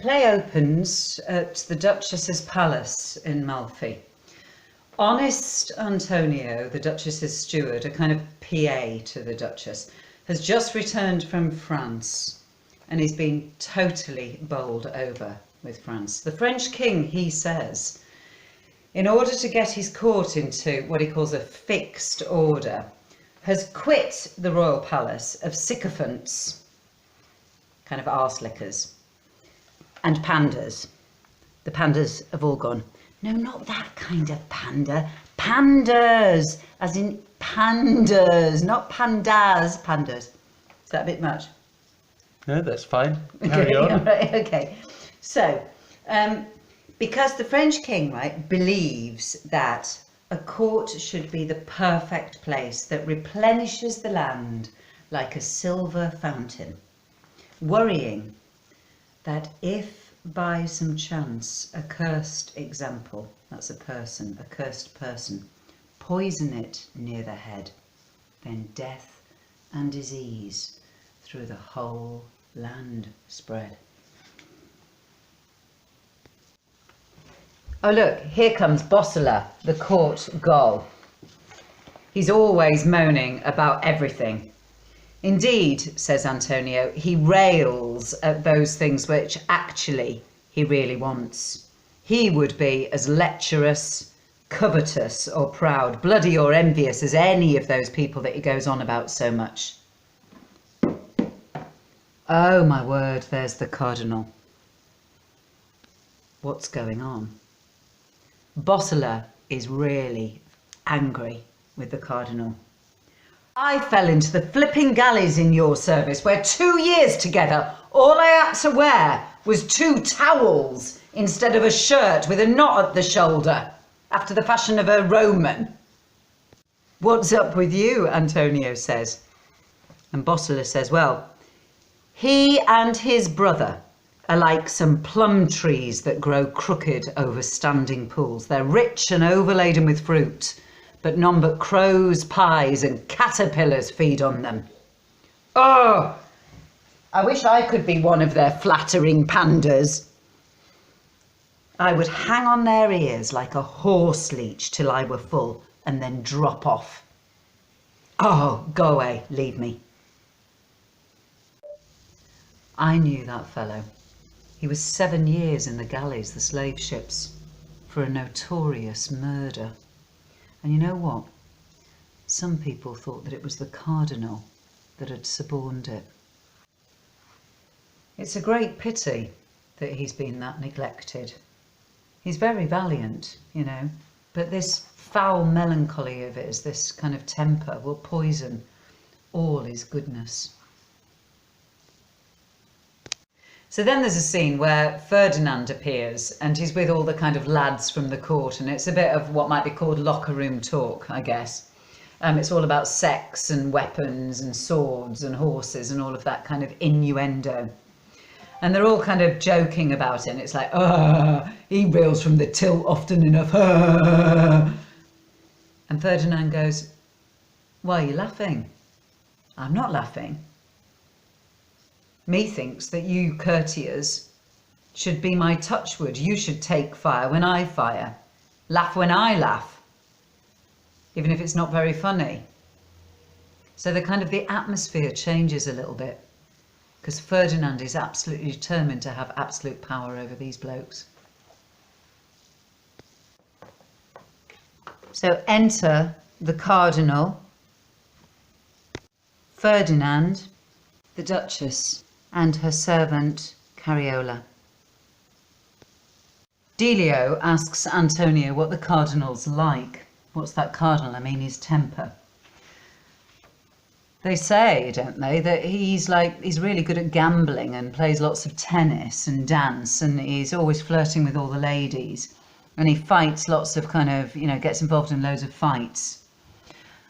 play opens at the Duchess's palace in Malfi. Honest Antonio, the Duchess's steward, a kind of PA to the Duchess, has just returned from France and he's been totally bowled over with France. The French king, he says, in order to get his court into what he calls a fixed order, has quit the royal palace of sycophants, kind of arse-lickers, and pandas. The pandas have all gone. No, not that kind of panda. Pandas, as in pandas, not pandas, pandas. Is that a bit much? No, that's fine. Carry on. Yeah, right, okay. So, because the French king, right, believes that a court should be the perfect place that replenishes the land like a silver fountain, worrying that if by some chance a cursed example, that's a person, a cursed person, poison it near the head, then death and disease through the whole land spread. Oh look, here comes Bosola, the court gull. He's always moaning about everything. Indeed, says Antonio, he rails at those things which actually he really wants. He would be as lecherous, covetous or proud, bloody or envious as any of those people that he goes on about so much. Oh my word, there's the cardinal. What's going on? Bosola is really angry with the cardinal. I fell into the flipping galleys in your service where 2 years together all I had to wear was 2 towels instead of a shirt with a knot at the shoulder after the fashion of a Roman. What's up with you? Antonio says. And Bosola says, well, he and his brother are like some plum trees that grow crooked over standing pools. They're rich and overladen with fruit, but none but crows, pies and caterpillars feed on them. Oh, I wish I could be one of their flattering pandas. I would hang on their ears like a horse leech till I were full and then drop off. Oh, go away, leave me. I knew that fellow. He was 7 years in the galleys, the slave ships, for a notorious murder. And you know what? Some people thought that it was the cardinal that had suborned it. It's a great pity that he's been that neglected. He's very valiant, you know, but this foul melancholy of his, this kind of temper, will poison all his goodness. So then there's a scene where Ferdinand appears and he's with all the kind of lads from the court, and it's a bit of what might be called locker room talk, I guess. It's all about sex and weapons and swords and horses and all of that kind of innuendo. And they're all kind of joking about it, and it's like, he reels from the tilt often enough. And Ferdinand goes, why are you laughing? I'm not laughing. Methinks that you courtiers should be my touchwood. You should take fire when I fire, laugh when I laugh, even if it's not very funny. So the atmosphere changes a little bit, because Ferdinand is absolutely determined to have absolute power over these blokes. So enter the cardinal, Ferdinand, the Duchess, and her servant Cariola. Delio asks Antonio what the cardinal's like. What's that cardinal? I mean, his temper. They say, don't they, that he's really good at gambling and plays lots of tennis and dance, and he's always flirting with all the ladies, and he fights lots of gets involved in loads of fights.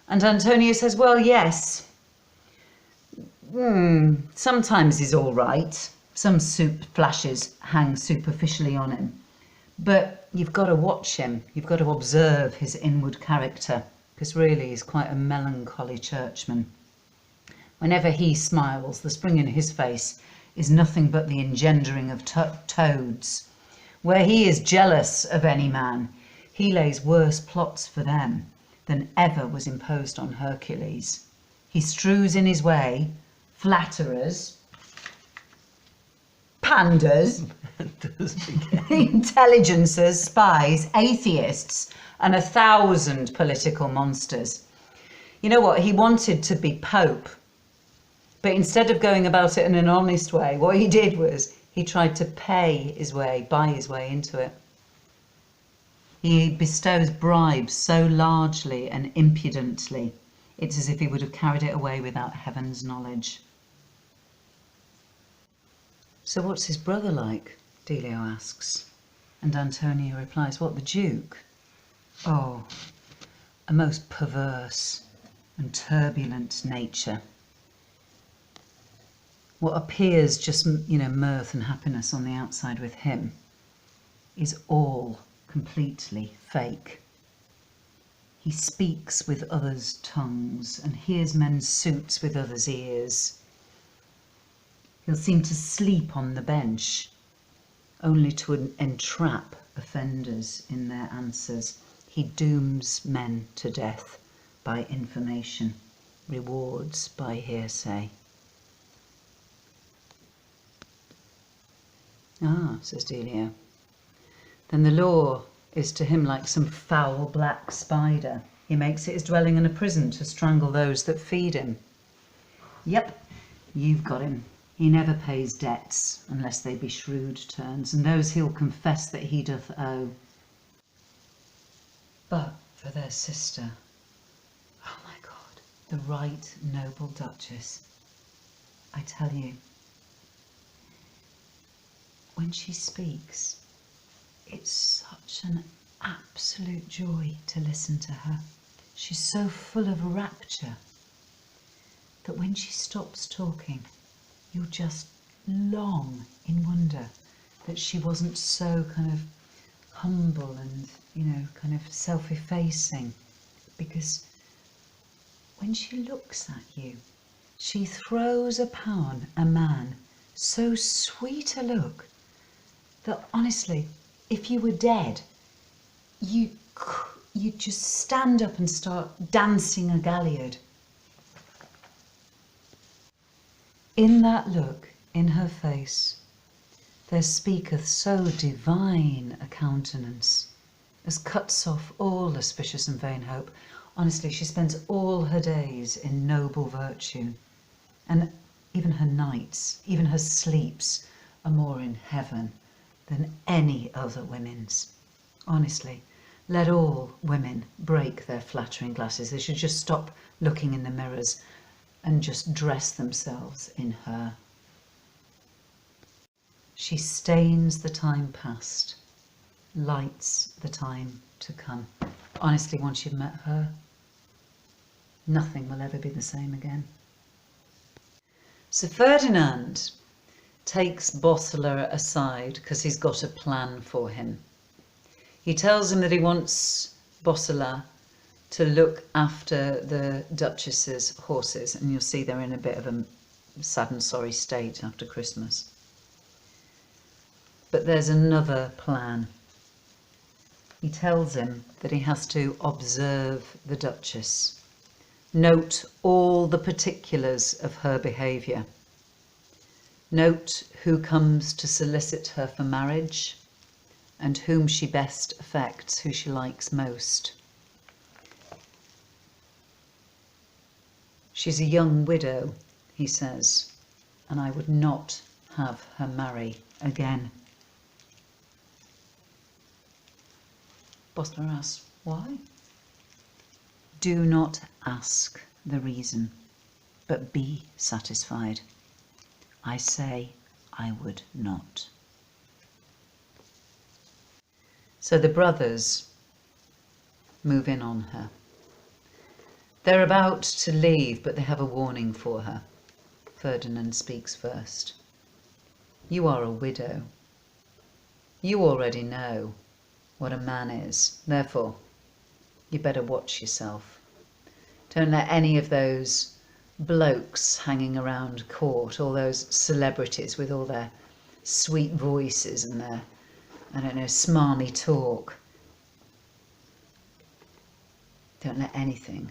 And Antonio says, well, yes, sometimes he's all right. Some flashes hang superficially on him. But you've got to watch him. You've got to observe his inward character, because really he's quite a melancholy churchman. Whenever he smiles, the spring in his face is nothing but the engendering of toads. Where he is jealous of any man, he lays worse plots for them than ever was imposed on Hercules. He strews in his way flatterers, panders, intelligencers, spies, atheists, and 1,000 political monsters. You know what? He wanted to be Pope, but instead of going about it in an honest way, what he did was he tried to buy his way into it. He bestows bribes so largely and impudently, it's as if he would have carried it away without heaven's knowledge. So what's his brother like? Delio asks. And Antonio replies, what, the Duke? Oh, a most perverse and turbulent nature. What appears just, mirth and happiness on the outside with him is all completely fake. He speaks with others' tongues and hears men's suits with others' ears. He'll seem to sleep on the bench, only to entrap offenders in their answers. He dooms men to death by information, rewards by hearsay. Ah, says Delio, then the law is to him like some foul black spider. He makes it his dwelling and a prison to strangle those that feed him. Yep, you've got him. He never pays debts unless they be shrewd turns, and those he'll confess that he doth owe. But for their sister, oh my God, the right noble Duchess, I tell you, when she speaks, it's such an absolute joy to listen to her. She's so full of rapture that when she stops talking, you'll just long in wonder that she wasn't so kind of humble and, kind of self-effacing. Because when she looks at you, she throws upon a man so sweet a look that honestly, if you were dead, you'd just stand up and start dancing a galliard. In that look, in her face, there speaketh so divine a countenance, as cuts off all auspicious and vain hope. Honestly, she spends all her days in noble virtue, and even her nights, even her sleeps, are more in heaven than any other women's. Honestly, let all women break their flattering glasses. They should just stop looking in the mirrors and just dress themselves in her. She stains the time past, lights the time to come. Honestly, once you've met her, nothing will ever be the same again. So Ferdinand takes Bosola aside because he's got a plan for him. He tells him that he wants Bosola to look after the Duchess's horses, and you'll see they're in a bit of a sad and sorry state after Christmas. But there's another plan. He tells him that he has to observe the Duchess, note all the particulars of her behaviour, note who comes to solicit her for marriage and whom she best affects, who she likes most. She's a young widow, he says, and I would not have her marry again. Bosola asks, why? Do not ask the reason, but be satisfied. I say I would not. So the brothers move in on her. They're about to leave, but they have a warning for her. Ferdinand speaks first. You are a widow. You already know what a man is. Therefore, you better watch yourself. Don't let any of those blokes hanging around court, all those celebrities with all their sweet voices and their, I don't know, smarmy talk. Don't let anything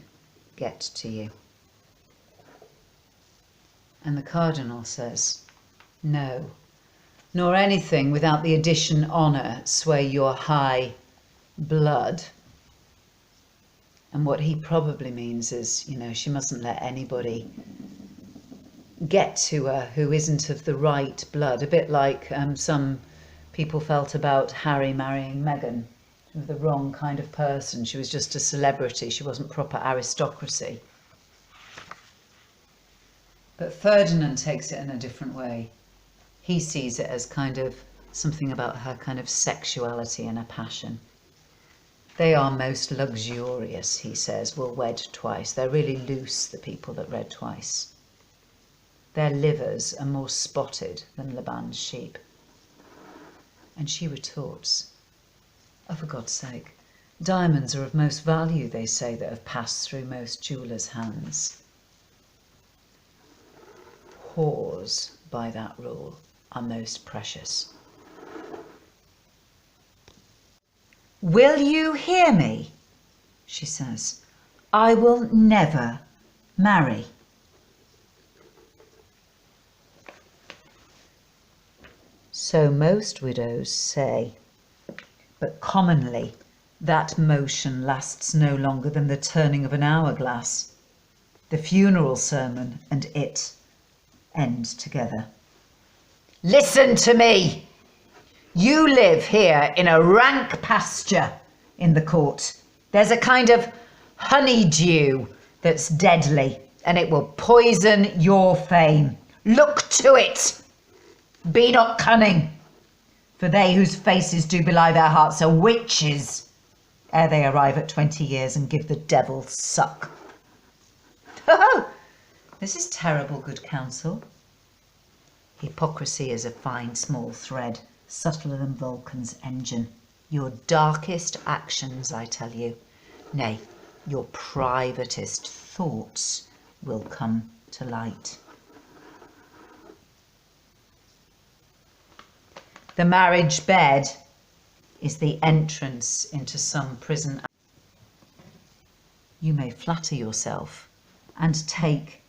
get to you. And the cardinal says, no, nor anything without the addition honour sway your high blood. And what he probably means is, you know, she mustn't let anybody get to her who isn't of the right blood. A bit like some people felt about Harry marrying Meghan. She was the wrong kind of person. She was just a celebrity. She wasn't proper aristocracy. But Ferdinand takes it in a different way. He sees it as kind of something about her kind of sexuality and her passion. They are most luxurious, he says, will wed twice. They're really loose, the people that wed twice. Their livers are more spotted than Laban's sheep. And she retorts, oh, for God's sake, diamonds are of most value, they say, that have passed through most jewellers' hands. Whores, by that rule, are most precious. Will you hear me? She says. I will never marry. So most widows say, but commonly that motion lasts no longer than the turning of an hourglass. The funeral sermon and it end together. Listen to me! You live here in a rank pasture in the court. There's a kind of honeydew that's deadly, and it will poison your fame. Look to it! Be not cunning, for they whose faces do belie their hearts are witches, ere they arrive at 20 years and give the devil suck. Oh, this is terrible good counsel. Hypocrisy is a fine small thread, subtler than Vulcan's engine. Your darkest actions, I tell you, nay, your privatest thoughts will come to light. The marriage bed is the entrance into some prison. You may flatter yourself and take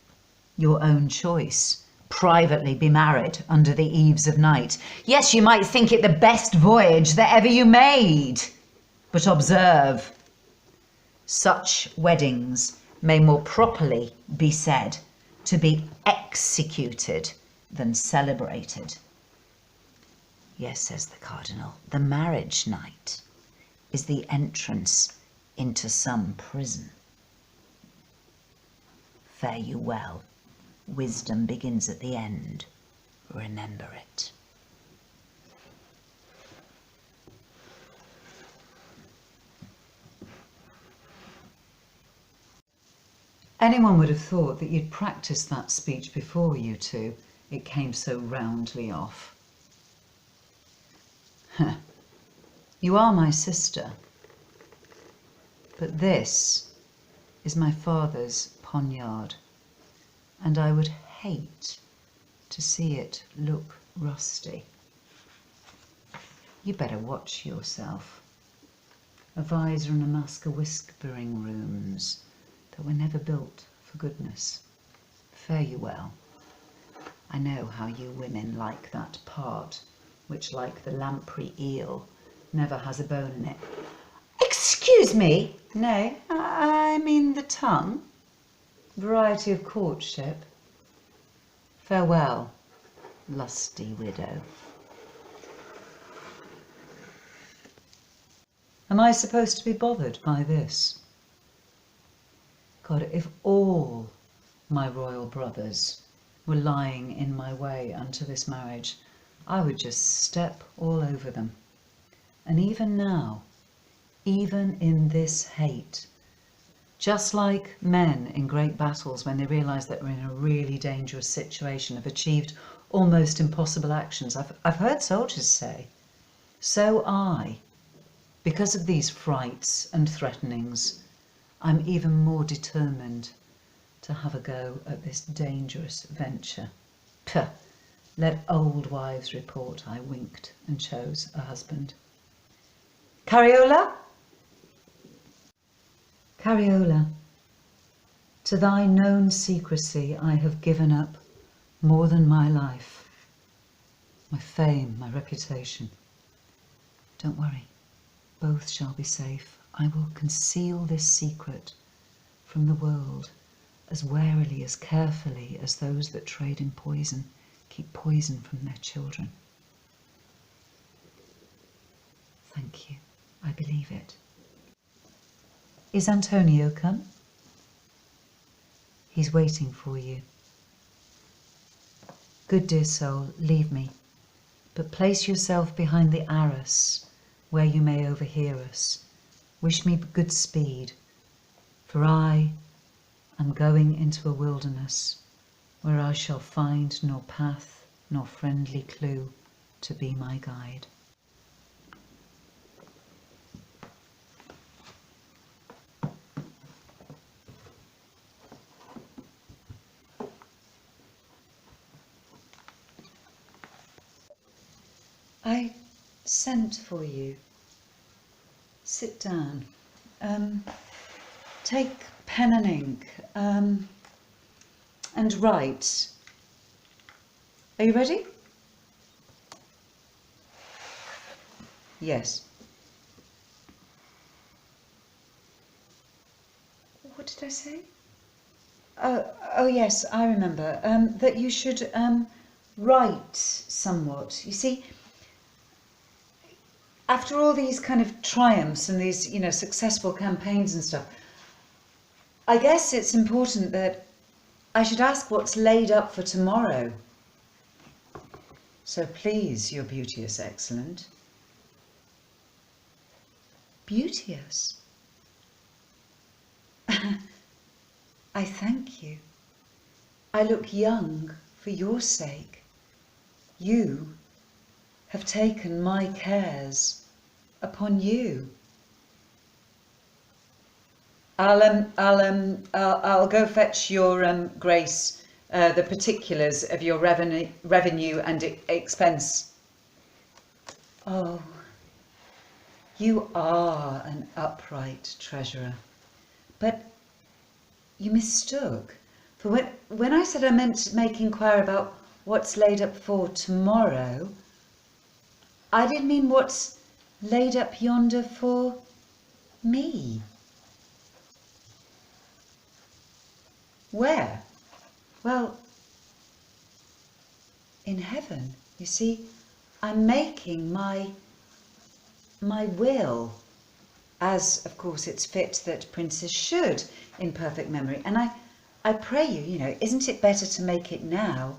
your own choice. Privately be married under the eaves of night. Yes, you might think it the best voyage that ever you made. But observe, such weddings may more properly be said to be executed than celebrated. Yes, says the cardinal, the marriage night is the entrance into some prison. Fare you well. Wisdom begins at the end. Remember it. Anyone would have thought that you'd practiced that speech before, you two. It came so roundly off. You are my sister, but this is my father's poniard, and I would hate to see it look rusty. You better watch yourself. A visor and a mask are whispering rooms that were never built for goodness. Fare you well. I know how you women like that part, which, like the lamprey eel, never has a bone in it. Excuse me? No, I mean the tongue. Variety of courtship. Farewell, lusty widow. Am I supposed to be bothered by this? God, if all my royal brothers were lying in my way unto this marriage, I would just step all over them. And even now, even in this hate, just like men in great battles when they realise that we're in a really dangerous situation, have achieved almost impossible actions, I've heard soldiers say, so I, because of these frights and threatenings, I'm even more determined to have a go at this dangerous venture. Puh! Let old wives report I winked and chose a husband. Cariola? Cariola, to thy known secrecy I have given up more than my life, my fame, my reputation. Don't worry, both shall be safe. I will conceal this secret from the world as warily, as carefully as those that trade in poison keep poison from their children. Thank you, I believe it. Is Antonio come? He's waiting for you. Good dear soul, leave me, but place yourself behind the arras where you may overhear us. Wish me good speed, for I am going into a wilderness where I shall find nor path nor friendly clue to be my guide. I sent for you. Sit down. Take pen and ink and write. Are you ready? Yes. What did I say? Oh yes, I remember. That you should write somewhat. You see, after all these kind of triumphs and these, successful campaigns and stuff, I guess it's important that I should ask what's laid up for tomorrow. So please, your beauteous excellent. Beauteous? I thank you. I look young for your sake. You have taken my cares upon you. I'll go fetch your Grace the particulars of your revenue and expense. Oh, you are an upright treasurer, but you mistook. For when I said I meant to make inquiry about what's laid up for tomorrow, I didn't mean what's laid up yonder for me. Where? Well, in heaven. You see, I'm making my will, as of course it's fit that princes should, in perfect memory. And I pray you, isn't it better to make it now,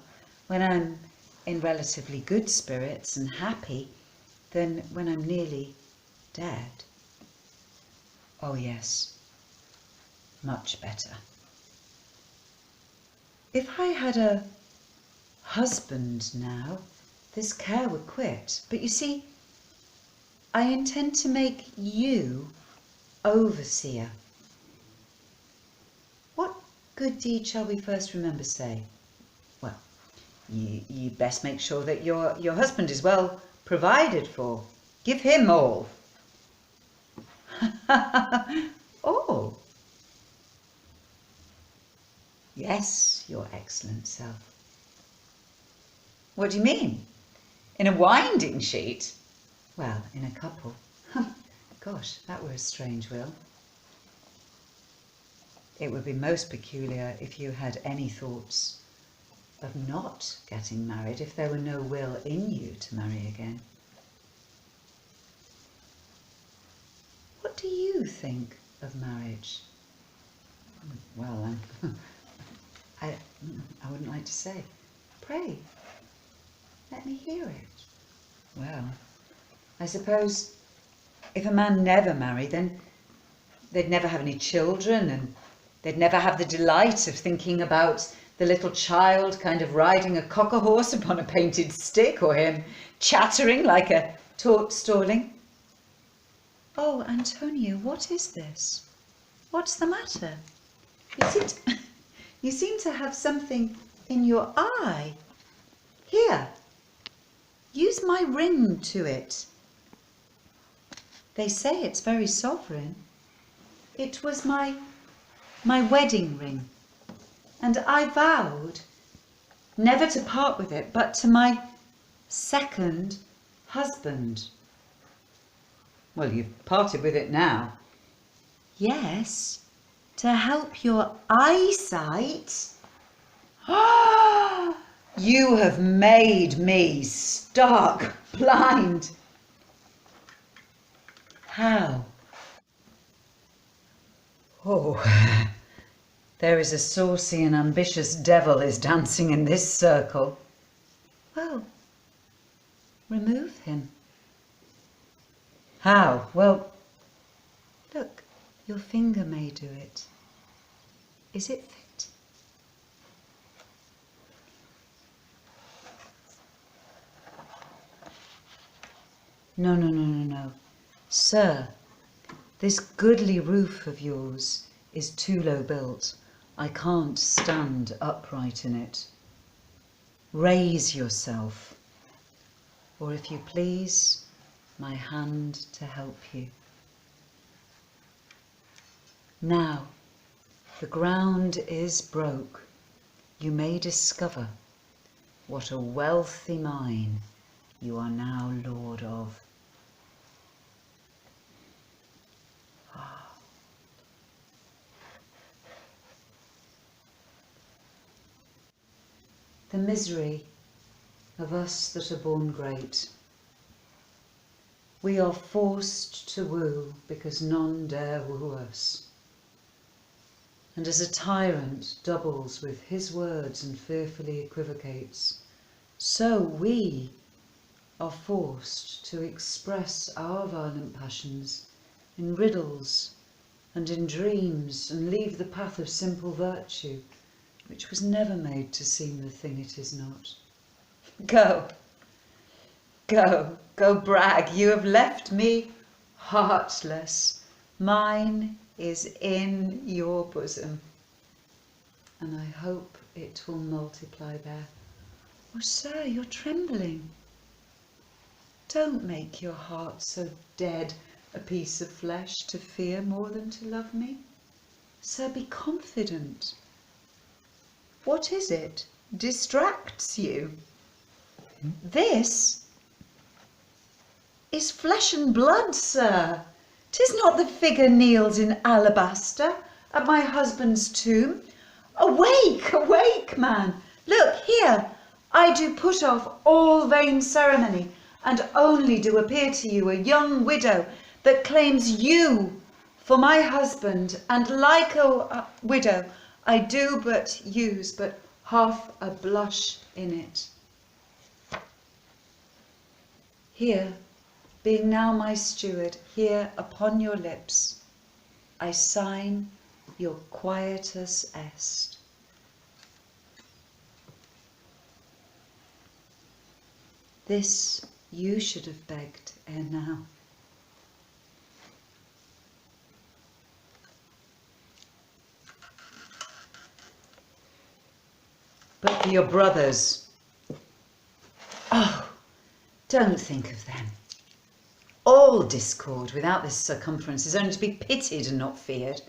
when I'm in relatively good spirits and happy, than when I'm nearly dead? Oh yes, much better. If I had a husband now, this care would quit. But you see, I intend to make you overseer. What good deed shall we first remember say? Well, you best make sure that your husband is well provided for. Give him all. All? Yes, your excellent self. What do you mean? In a winding sheet? Well, in a couple. Gosh, that were a strange will. It would be most peculiar if you had any thoughts of not getting married, if there were no will in you to marry again. What do you think of marriage? Well, I wouldn't like to say. Pray, let me hear it. Well, I suppose if a man never married, then they'd never have any children, and they'd never have the delight of thinking about the little child kind of riding a cocker horse upon a painted stick, or him chattering like a taut starling. Oh, You seem to have something in your eye. Here, use my ring to it. They say it's very sovereign. It was my wedding ring, and I vowed never to part with it, but to my second husband. Well, you've parted with it now. Yes, to help your eyesight. You have made me stark blind. How? Oh, there is a saucy and ambitious devil is dancing in this circle. Well, remove him. How? Well, look, your finger may do it. Is it fit? No, no, no, no, no. Sir, this goodly roof of yours is too low built. I can't stand upright in it. Raise yourself, or if you please, my hand to help you. Now, the ground is broke. You may discover what a wealthy mine you are now lord of. The misery of us that are born great. We are forced to woo because none dare woo us. And as a tyrant doubles with his words and fearfully equivocates, so we are forced to express our violent passions in riddles and in dreams, and leave the path of simple virtue, which was never made to seem the thing it is not. Go, go, go brag, you have left me heartless. Mine is in your bosom, and I hope it will multiply there. Oh, sir, you're trembling. Don't make your heart so dead a piece of flesh to fear more than to love me. Sir, be confident. What is it distracts you? This is flesh and blood, sir. 'Tis not the figure kneels in alabaster at my husband's tomb. Awake, awake, man. Look here, I do put off all vain ceremony, and only do appear to you a young widow that claims you for my husband, and like a widow I do but use but half a blush in it. Here, being now my steward, here upon your lips, I sign your quietus est. This you should have begged ere now. But for your brothers, oh, don't think of them. All discord without this circumference is only to be pitied and not feared.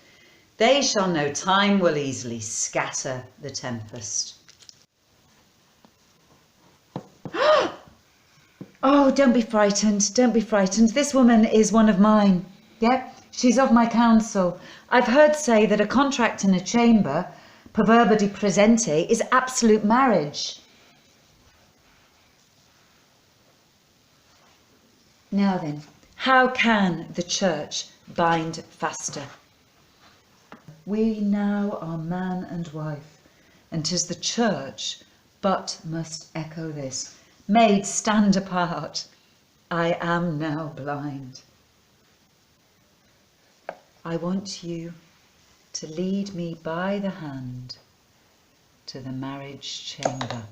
They shall know time will easily scatter the tempest. Oh, don't be frightened, don't be frightened. This woman is one of mine. Yeah, she's of my council. I've heard say that a contract in a chamber, proverba di presente, is absolute marriage. Now then, how can the church bind faster? We now are man and wife, and 'tis the church but must echo this. Maid, stand apart. I am now blind. I want you to lead me by the hand to the marriage chamber.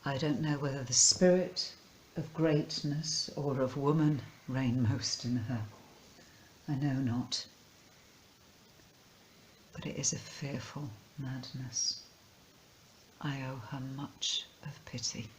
I don't know whether the spirit of greatness or of woman reign most in her, I know not. But it is a fearful madness. I owe her much of pity.